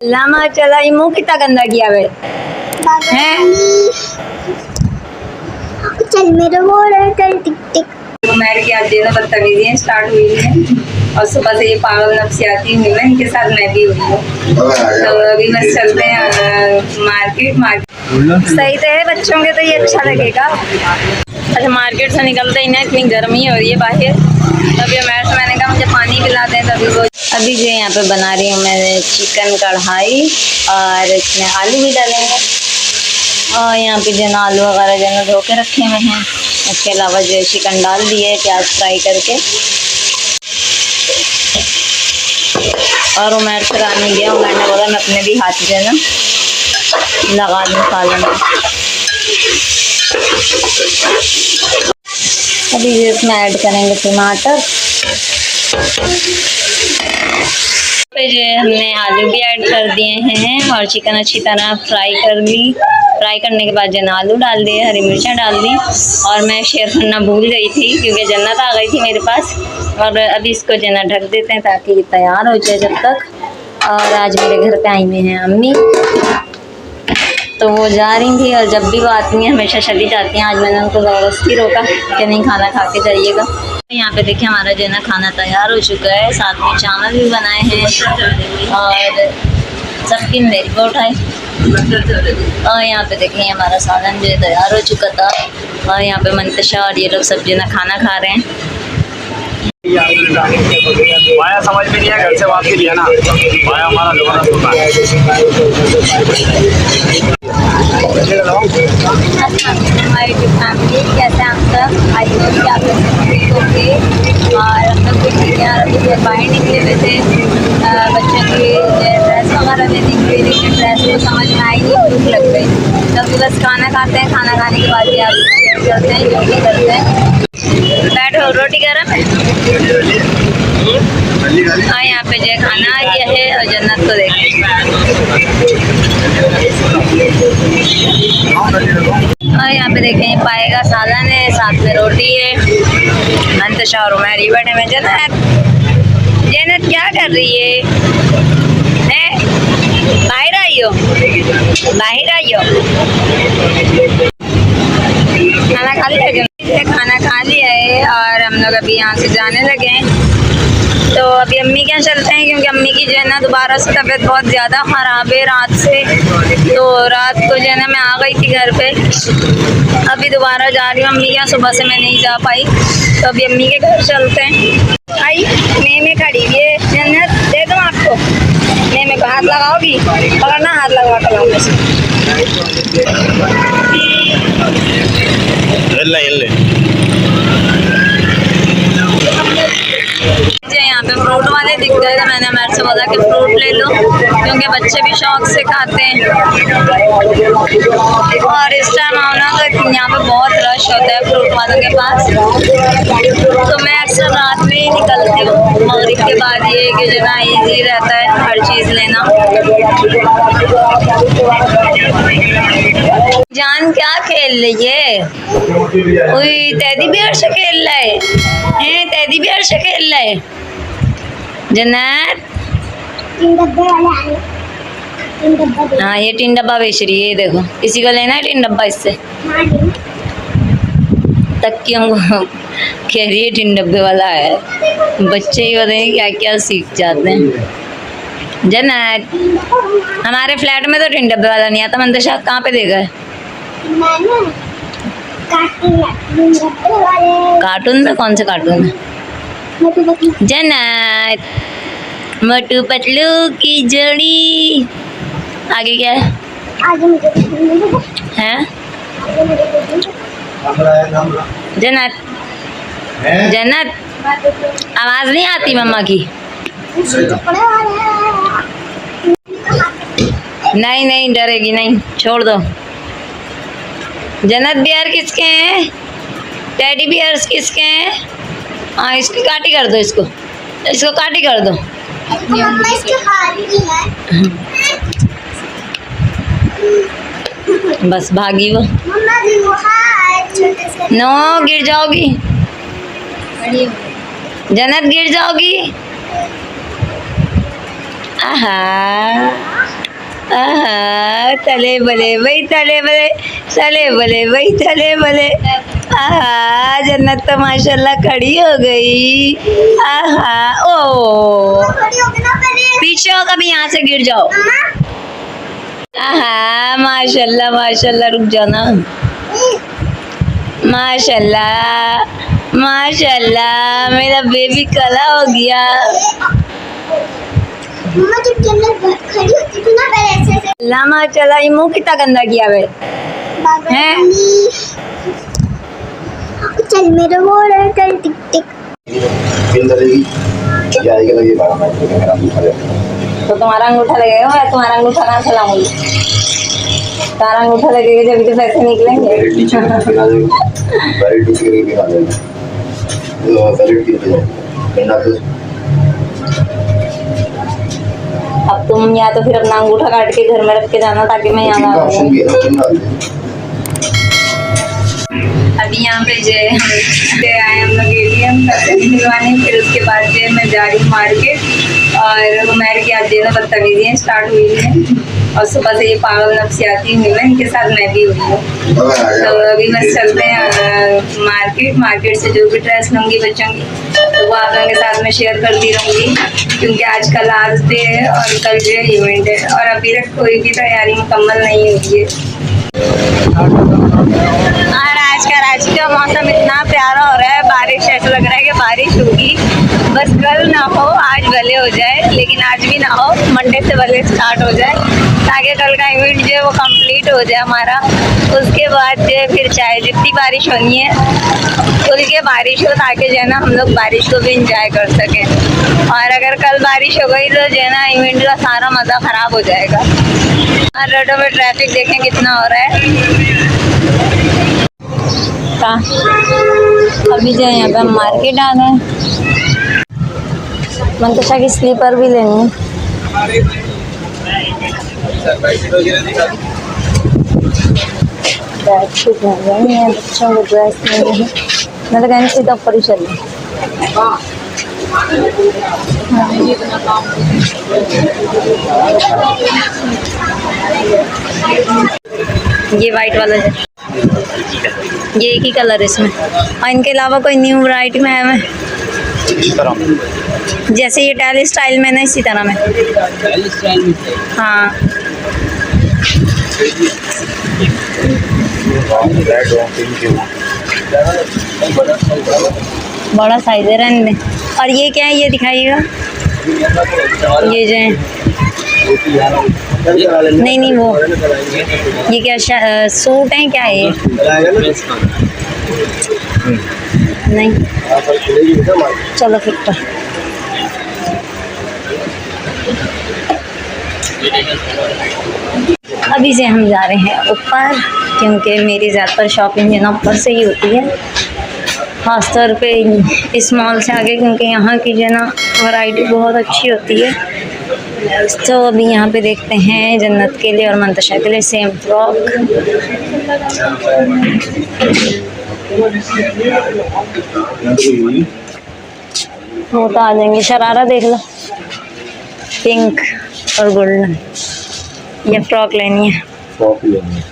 लामा चला ये मुंह कितना गंदा किया है चल मेरा वो चल टिक टिक। तो मैं क्या देना बदतमीजियाँ स्टार्ट हुई हैं और सुबह से ये पागल नफ्सियाती हुई है, इनके साथ मैं भी हुई हूँ। तो अभी बस चलते हैं मार्केट। सही तो है बच्चों के, तो ये अच्छा लगेगा। अच्छा मार्केट से निकलते ही ना इतनी गर्मी हो रही है बाहर, तभी मैंने कहा मुझे पानी पिला दें, तभी वो अभी जो यहाँ पे बना रही हूँ मैं चिकन कढ़ाई और इसमें आलू भी डालेंगे और यहाँ पे जो आलू वगैरह जो धो के रखे हुए हैं। इसके अलावा जो चिकन डाल दिए प्याज फ्राई करके और उमर से रानी गया। उमर ने बोला मैं अपने भी हाथ जो है ना लगा दूँ सालन में। अभी इसमें ऐड करेंगे टमाटर। जो हमने आलू भी ऐड कर दिए हैं और चिकन अच्छी तरह फ्राई कर ली। फ्राई करने के बाद जन आलू डाल दिए, हरी मिर्चें डाल दी और मैं शेयर करना भूल गई थी क्योंकि जन्नत आ गई थी मेरे पास। और अभी इसको जना ढक देते हैं ताकि ये तैयार हो जाए जब तक। और आज मेरे घर पे आई हुई हैं अम्मी, तो वो जा रही थी और जब भी वो आती हैं हमेशा चली जाती हैं। आज मैंने उनको ज़बरदस्ती रोका कि नहीं खाना खा के जाइएगा। यहाँ पे देखिए हमारा जो है ना खाना तैयार हो चुका है, साथ में चावल भी बनाए हैं और सबकी मेरी को उठाई। और यहाँ पे देखिए हमारा सालन जो तैयार हो चुका था और यहाँ पे मंतशा और ये लोग सब जो है ना खाना खा रहे हैं। माया समझ में नहीं है, घर से वापसी लिया ना माया हमारा जबरदस्त होता है। हमारी फैमिली कैसे हम सब आई होगी आप लोग होंगे और हम लोग कुछ अभी बाहर निकले हुए थे बच्चों की ड्रेस वगैरह लेने के लिए, लेकिन ड्रेस को समझ में आई नहीं, भूख लग गई। तो अभी बस खाना खाते हैं, खाना खाने के बाद ही आप चलते हैं जो भी करते हैं। बैठो रोटी गर्म है। हाँ यहाँ पे जो खाना आ गया है और जन्नत को देखें। और यहाँ पे देखें पाए का सालन है, साथ में रोटी है। मंतशा और उमर बैठे में। जन्नत क्या कर रही है? बाहर आई हो, बाहर आई हो। खाना खा लिया? खाना खा लिया है और हम लोग अभी यहाँ से जाने लगे हैं। तो अभी अम्मी के यहाँ चलते हैं क्योंकि अम्मी की जो है ना दोबारा से तबीयत बहुत ज़्यादा ख़राब है रात से। तो रात को जो है ना मैं आ गई थी घर पे, अभी दोबारा जा रही हूँ अम्मी के यहाँ। सुबह से मैं नहीं जा पाई, तो अभी अम्मी के घर चलते हैं। आई मैं खड़ी हुई है जन्नत, दे दूँ आपको? मैं को हाथ लगाओगी? पकड़ना, हाथ लगवा कर लाऊंगा। यहाँ पे फ्रूट वाले दिख गए थे, मैंने मेरे से बोला कि फ्रूट ले लो क्योंकि बच्चे भी शौक से खाते हैं। और इस टाइम आओ ना तो यहाँ पे बहुत रश होता है फ्रूट वालों के पास। तो मैं अक्सर रात में ही निकलती हूँ, मगरिब के बाद ये कि जो ना ईजी रहता है हर चीज़ लेना। जान क्या खेल रही है? टेडी बियर से खेल रहा है, टेडी बियर से खेल रहा है। जन्नत हाँ ये 3 डब्बा बेच रही है, देखो इसी को लेना है 3 डब्बा इससे। तकियों को कह रही है 3 डब्बे वाला है। बच्चे ही बताएंगे क्या क्या सीख जाते हैं। जन्नत हमारे फ्लैट में तो 3 डब्बे वाला नहीं आता। मंतशा कहाँ पे देखा है? कार्टून में? कौन से कार्टून में? जन्नत मोटू पतलू की जोड़ी। आगे क्या है? हैं? जन्नत जन्नत आवाज़ नहीं आती मम्मा की? नहीं नहीं डरेगी नहीं, छोड़ दो। जन्नत बियर किसके हैं? टेडी बियर्स किसके हैं? हाँ इसकी काटी कर दो, इसको काटी कर दो। बस भागी वो। नो गिर जाओगी जन्नत, गिर जाओगी। आहा तले बले वही तले बले, तले बले वही तले बले। आहा जन्नत तो माशाल्लाह खड़ी हो गई। आहा ओ खड़ी होके ना पहले पीछे हो, कभी यहाँ से गिर जाओ। आहा माशाल्लाह माशाल्लाह, रुक जाओ ना। माशाल्लाह माशाल्लाह, मेरा बेबी कला हो गया। मम्मा जब जन्नत खड़ी होती थी ना पहले ऐसे ऐसे ला माशाल्लाह, ये मुंह कितना गंदा किया है हैं? चल मेरा वो रहा, चल टिक टिक। तो तुम्हारा अंगूठा लगेगा, मैं तुम्हारा अंगूठा कहाँ से लाऊंगी? तुम्हारा अंगूठा लगेगा जब तो पैसे निकलेंगे। अब तुम या तो फिर अपना अंगूठा काट के घर में रख के जाना, ताकि मैं यहाँ आ जाऊँ। अभी यहाँ पे जो है हम आए हम लोग ATM पैसे निकलवाने, फिर उसके बाद जो है मैं जा रही हूँ मार्केट। और उमर की आज जो है बदतमीजियाँ स्टार्ट हुई हैं, और सुबह से ये पागल नफसियाती हुई है, इनके साथ मैं भी हुई हूँ। तो अभी बस चलते हैं मार्केट से जो भी ड्रेस लूँगी बच्चों की, तो वो आप लोगों के साथ में शेयर करती रहूँगी, क्योंकि आज का लास्ट डे है और कल जो है इवेंट है, और अभी तक कोई भी तैयारी मुकम्मल नहीं हुई है। और आज का मौसम इतना प्यारा हो रहा है, बारिश ऐसा लग रहा है कि बारिश होगी, बस कल ना हो आज भले हो जाए, लेकिन आज भी ना हो, मंडे से भले स्टार्ट हो जाए, ताकि कल का इवेंट जो है वो कंप्लीट हो जाए हमारा। उसके बाद जो है फिर चाहे जितनी बारिश होनी है खुल के बारिश हो, ताकि जो है ना हम लोग बारिश को भी इंजॉय कर सकें। और अगर कल बारिश हो गई तो जो है ना इवेंट का सारा मज़ा ख़राब हो जाएगा। और रोडों में ट्रैफिक देखें कितना हो रहा है। अभी जो है यहाँ पे हम मार्केट आ गए, मंतशा की स्लीपर भी लेनी है। बेडशीट नहीं है, बच्चों को ड्रेस नहीं है, मैं तो कहनी सीधा ऊपर ही चल ये वाइट वाला है, ये एक ही कलर है इसमें, और इनके अलावा कोई न्यू वैरायटी में है मैं जैसे ये टैली स्टाइल में ना, इसी तरह में। हाँ बड़ा साइज है रहने दे। और ये क्या है, ये दिखाइएगा, ये जो है नहीं वो ये क्या सूट है क्या है ये? नहीं चलो फिर तो अभी से हम जा रहे हैं ऊपर, क्योंकि मेरी ज़्यादातर शॉपिंग जो ना ऊपर से ही होती है, ख़ास तौर पे इस मॉल से आगे, क्योंकि यहाँ की जो ना वैरायटी बहुत अच्छी होती है। तो अभी यहाँ पे देखते हैं जन्नत के लिए और मंतशा के लिए सेम फ्रॉक। वो तो आ जाएंगे। शरारा देख लो, पिंक और गोल्डन। ये फ्रॉक लेनी है। फ्रॉक लेनी है,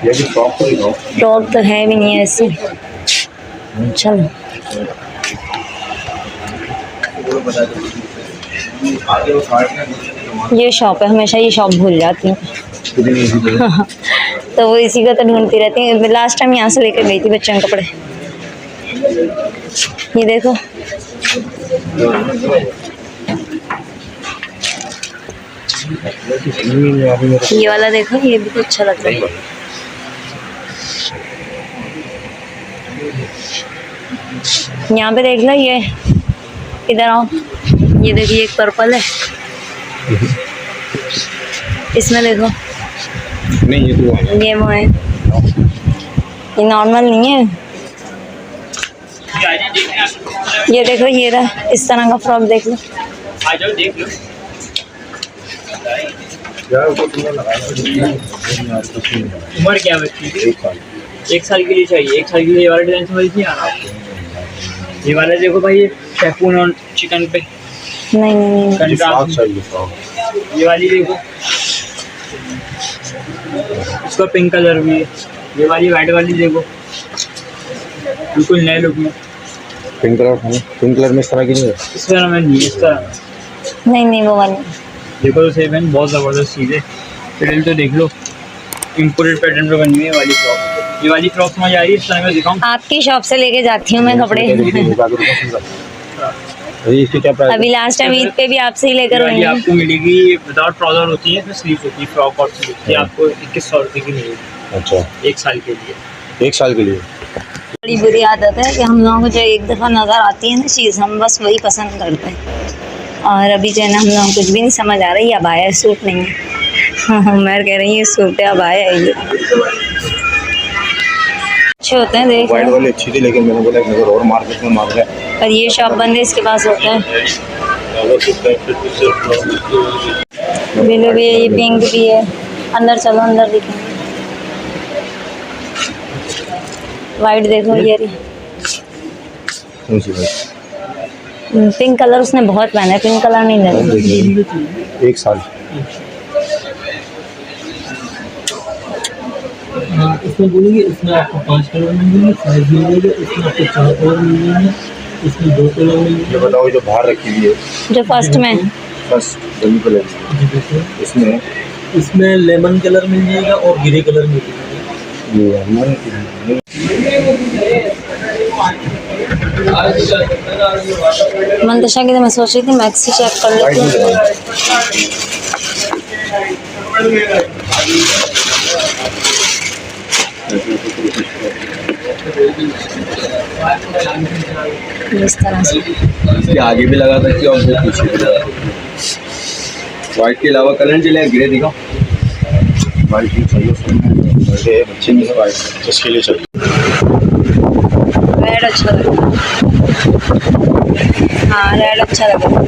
ये भी फ्रॉक ही लो। फ्रॉक तो है भी नहीं है ऐसे। चलो ये शॉप है, हमेशा ये शॉप भूल जाती हूँ तो वो इसी को तो ढूंढती रहती है। लास्ट टाइम यहाँ से लेकर गई थी बच्चों के कपड़े। ये देखो ये वाला देखो, ये भी अच्छा लग रहा है। यहाँ पे देख लो, ये इधर आओ, ये देखिए एक पर्पल है, इसमें देखो। नहीं ये तो है, ये वो है, ये नॉर्मल नहीं है। ये देखो, ये रहा, इस तरह का फ्रॉक देख लो। आ जाओ देख लो। यार वो तुमने लगाया उम्र क्या बच्ची की? 1 साल के लिए चाहिए। 1 साल के लिए ये वाला डिजाइन समझ नहीं आ रहा आपको? ये वाला देखो भाई, ये शेफून और चिकन पे नहीं नहीं नहीं, फ्रॉक चाहिए। फ्रॉक ये वाली देखो, इसका पिंक कलर भी है। ये वाली वाइट वाली देखो, बिल्कुल नए लुक में। पिंक कलर में इस तरह की नहीं है। इस तरह में नहीं, इस तरह नहीं वो वाली। देखो तो सही बहन, बहुत ज़बरदस्त चीज़ है। पैटर्न तो देख लो, इम्पोर्टेड पैटर्न पे बनी हुई है वाली फ्रॉक। ये वाली फ्रॉक समझ आ रही है, इस तरह में दिखाऊँ? आपकी शॉप से लेके जाती हूँ मैं कपड़े। इसकी क्या प्राइस? अभी लास्ट टाइम ईद पे भी आपसे ही लेकर ये आई हूँ। आपको मिलेगी विदाउट ट्राउजर होती है, इसमें स्लीव होती है, फ्रॉक और स्लीव। ये आपको 2100 रुपये की मिलेगी। अच्छा, 1 साल के लिए। 1 साल के लिए। बड़ी बुरी आदत है कि हम लोगों को जो एक दफ़ा नज़र आती है ना चीज़, हम बस वही पसंद करते हैं। और अभी जो है ना हम लोगों को कुछ भी नहीं समझ आ रहा है, ये अबाया है, सूट नहीं है। हाँ मैं कह रही हूँ ये सूट है, अबाया है ये। अच्छे होते हैं देख। वाइट वाली अच्छी थी, लेकिन मैंने बोला एक नज़र और मार्केट में मार गया। पर ये शॉप बंद है, इसके पास होता है। ब्लू भी है, ये पिंक भी है। अंदर चलो, अंदर दिखेंगे। वाइट देखो ये रही। कौन सी भाई? पिंक कलर उसने बहुत पहना है, पिंक कलर नहीं लेना। 1 साल। हाँ, इसमें बोलेंगे, इसमें आपको 5 कलर मिलेंगे, साइज मिलेगा, इसमें आपको 4 कलर मिल जाएंगे, इसमें 2 कलर मिलेंगे। ये बताओ, जो बाहर रखी हुई है जो फर्स्ट में बस ब्लू कलर, जी देखिए, इसमें लेमन कलर मिल जाएगा और ग्रे कलर मिल जाएगा। ये हमारे मंतशा की तो मैं सोच रही थी मैक्सी चेक कर लेती हूँ। इस तरह से इसके आगे भी लगा सकते हो और पीछे भी लगा सकते हो। व्हाइट के अलावा कलर चले, ग्रे दिखाओ। व्हाइट ही चाहिए, बर्थडे बच्चे नहीं है व्हाइट, इसके लिए चाहिए। रेड अच्छा लगेगा। हाँ रेड अच्छा लगेगा।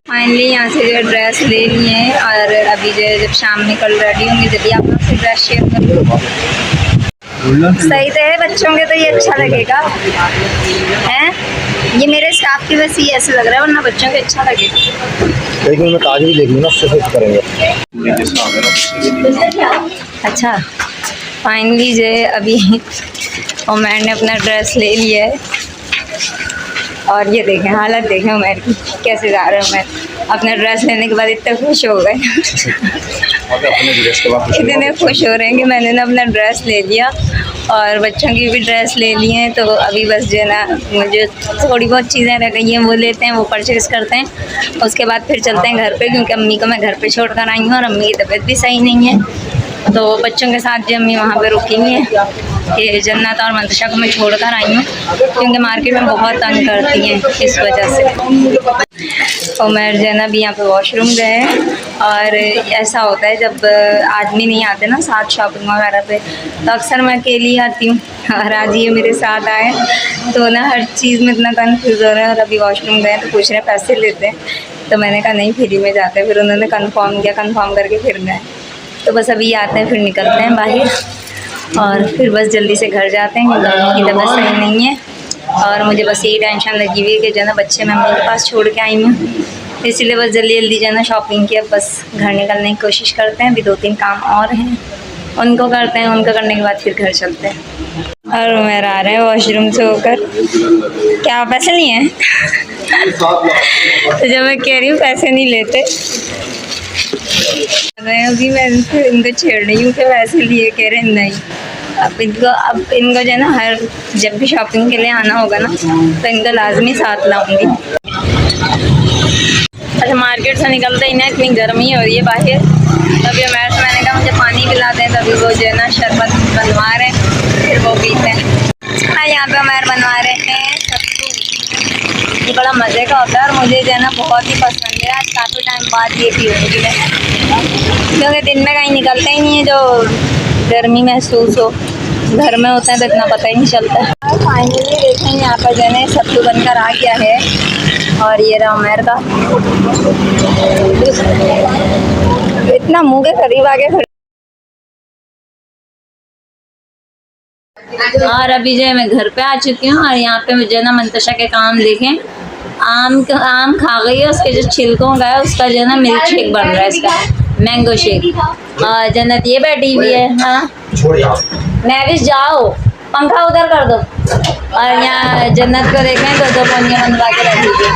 फाइनली यहाँ से जो ड्रेस ले लिए हैं और अभी जो जब शाम में कल रेडी होंगे जब आप लोग से ड्रेस शेयर करूँगा। सही तो है, बच्चों के तो ये अच्छा लगेगा हैं। ये मेरे स्टाफ की वैसे ही ऐसे लग रहा है, वरना बच्चों के अच्छा लगेगा। लेकिन मैं ताज भी देख लूँ ना, उससे फिट करेंगे। अच्छा फाइनली जो है अभी उमैर ने अपना ड्रेस ले लिया है और ये देखें हालत देखें उमैर की, कैसे जा रहे हैं उमैर। अपना ड्रेस लेने के बाद इतना खुश हो गए, इतने खुश हो रहे हैं कि मैंने ना अपना ड्रेस ले लिया और बच्चों की भी ड्रेस ले ली हैं। तो अभी बस जो है ना मुझे थोड़ी बहुत चीज़ें रह गई हैं वो लेते हैं, वो परचेज़ करते हैं, उसके बाद फिर चलते हैं घर पे, क्योंकि अम्मी को मैं घर पे छोड़ कर आई हूँ और अम्मी की तबीयत भी सही नहीं है। तो बच्चों के साथ जो अम्मी वहाँ पे रुकी हुई हैं कि जन्नत और मंतशा को मैं छोड़ कर आई हूँ, क्योंकि मार्केट में बहुत तंग करती हैं इस वजह से। उमर जो है ना अभी यहाँ पे वॉशरूम गए और ऐसा होता है जब आदमी नहीं आते ना साथ शॉपिंग वगैरह पे, तो अक्सर मैं अकेली आती हूँ और आज ये मेरे साथ आए तो ना हर चीज़ में इतना कन्फ्यूज़ हो रहा है। और अभी वॉशरूम गए तो पूछ रहे हैं पैसे लेते हैं, तो मैंने कहा नहीं फ्री में जाते हैं। फिर उन्होंने कन्फर्म किया, कन्फर्म करके फिर गए। तो बस अभी आते हैं फिर निकलते हैं बाहर और फिर बस जल्दी से घर जाते हैं क्योंकि उनकी तबीयत सही नहीं है। और मुझे बस यही टेंशन लगी हुई है कि जो ना बच्चे मैं मम्मी के पास छोड़ के आई हूँ, इसीलिए बस जल्दी जल्दी जो है ना शॉपिंग की अब बस घर निकलने की कोशिश करते हैं। अभी 2-3 काम और हैं, उनको करते हैं, उनको करने के बाद फिर घर चलते हैं। और उमर आ रहे हैं वॉशरूम से होकर। क्या पैसे नहीं हैं? तो जब मैं कह रही हूँ पैसे नहीं लेते, मैं अभी मैं इनको छेड़ रही हूँ कि पैसे लिए, कह रहे नहीं। अब इनको जो है ना हर जब भी शॉपिंग के लिए आना होगा ना तो इनको लाजमी साथ लाऊंगी। अच्छा मार्केट से निकलते ही ना इतनी गर्मी हो रही है बाहर, तभी मैंने कहा मुझे पानी पिला दें, तभी वो जो है ना शरबत बनवा रहे हैं, फिर वो पीते हैं। यहाँ पे उमर बनवा रहे हैं सत्तू, ये बड़ा मज़े का होता है और मुझे जो है ना बहुत ही पसंद है। आज काफ़ी टाइम बाद ये पीऊँगी मैं, क्योंकि दिन में कहीं निकलते ही नहीं है, जो गर्मी महसूस हो, घर में होते हैं तो इतना पता ही नहीं चलता है। फाइनली देखें यहाँ पर जो है सत्तू बनकर आ गया है और ये रहा उमर का, इतना मुँह के करीब आ गया। और अभी जो है मैं घर पे आ चुकी हूँ और यहाँ पे मुझे ना मंतशा के काम देखें, आम खा गई है, उसके जो छिलकों का है उसका जो है ना मिल्क शेक बन रहा है, इसका मैंगो शेक। और जन्नत ये बैठी हुई है। हाँ नैविश जाओ, पंखा उधर कर दो। और यहाँ जन्नत को देखें तो दो पनिया बनवा के रखी थी।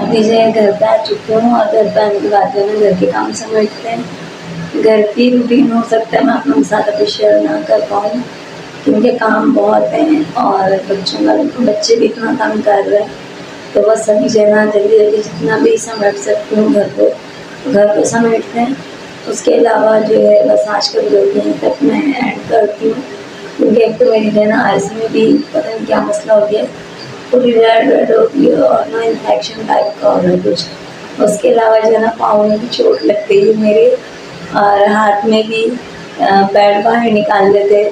अभी जो है घर पे आ चुकी हूँ और घर पे आने के बाद जो है घर के काम समझते हैं। घर की रूटीन हो सकता है मैं अपने साथ अभी शेयर ना कर पाऊँ क्योंकि काम बहुत हैं और बच्चों का बच्चे भी इतना काम कर रहे हैं, तो बस सभी जगह जल्दी जल्दी जितना भी समेट सकती हूँ घर को समेटते हैं। उसके अलावा जो है बस आज कल रूटीन तक मैं ऐड करती हूँ क्योंकि एक तो मेरी है ना आइस में भी पता नहीं क्या मसला हो गया, पूरी रेड हो गई और ना इन्फेक्शन टाइप का हो रहा है कुछ। उसके अलावा जो है ना पाँव में भी चोट लग गई है मेरे और हाथ में भी बेड बाहर निकाल लेते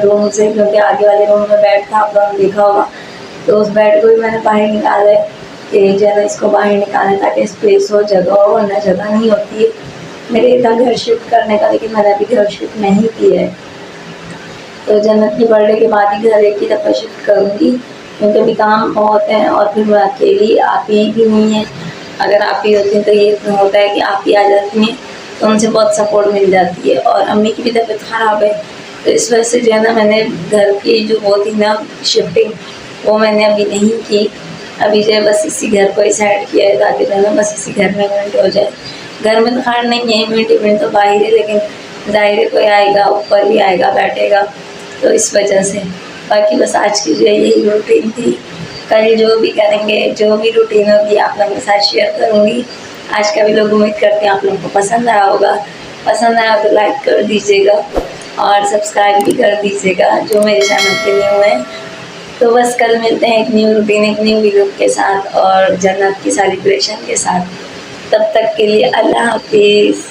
रूम से क्योंकि आगे वाले रूम में बेड था, आप लोगों ने देखा होगा, तो उस बेड को भी मैंने बाहर निकाला है कि जो है इसको बाहर निकालें ताकि स्पेस हो, जगह हो, वरना जगह नहीं होती है। मेरे इधर घर शिफ्ट करने का, लेकिन मैंने अभी घर शिफ्ट नहीं किया है, तो जन्नत की बर्थडे के बाद ही घर एक ही दफ़ा शिफ्ट करूँगी क्योंकि अभी काम बहुत है और फिर मैं अकेली आप ही भी नहीं है। अगर आप ही होती हैं तो ये होता है कि आप ही आ जाती हैं तो उनसे बहुत सपोर्ट मिल जाती है। और अम्मी की भी तबीयत ख़राब है तो इस वजह से जो है ना मैंने घर की जो वो थी ना शिफ्टिंग वो मैंने अभी नहीं की। अभी जो है बस इसी घर को ही साइड किया है ताकि जो है ना बस इसी घर में इवेंट हो जाए। घर में तो खार नहीं है, इवेंट तो बाहर है, लेकिन जाहिर है कोई आएगा, ऊपर भी आएगा, बैठेगा, तो इस वजह से। बाकी बस आज की जो है यही रूटीन थी। कल जो भी करेंगे, जो भी रूटीन होगी आप लोगों के साथ शेयर करूँगी। आज का भी लोग उम्मीद करते हैं आप लोगों को पसंद आया होगा। पसंद आया तो लाइक कर दीजिएगा और सब्सक्राइब भी कर दीजिएगा जो मेरे चैनल पे न्यू है। तो बस कल मिलते हैं एक न्यू रूटीन, एक न्यू वीडियो के साथ और जन्नत की सेलिब्रेशन के साथ। तब तक के लिए अल्लाह हाफिज़।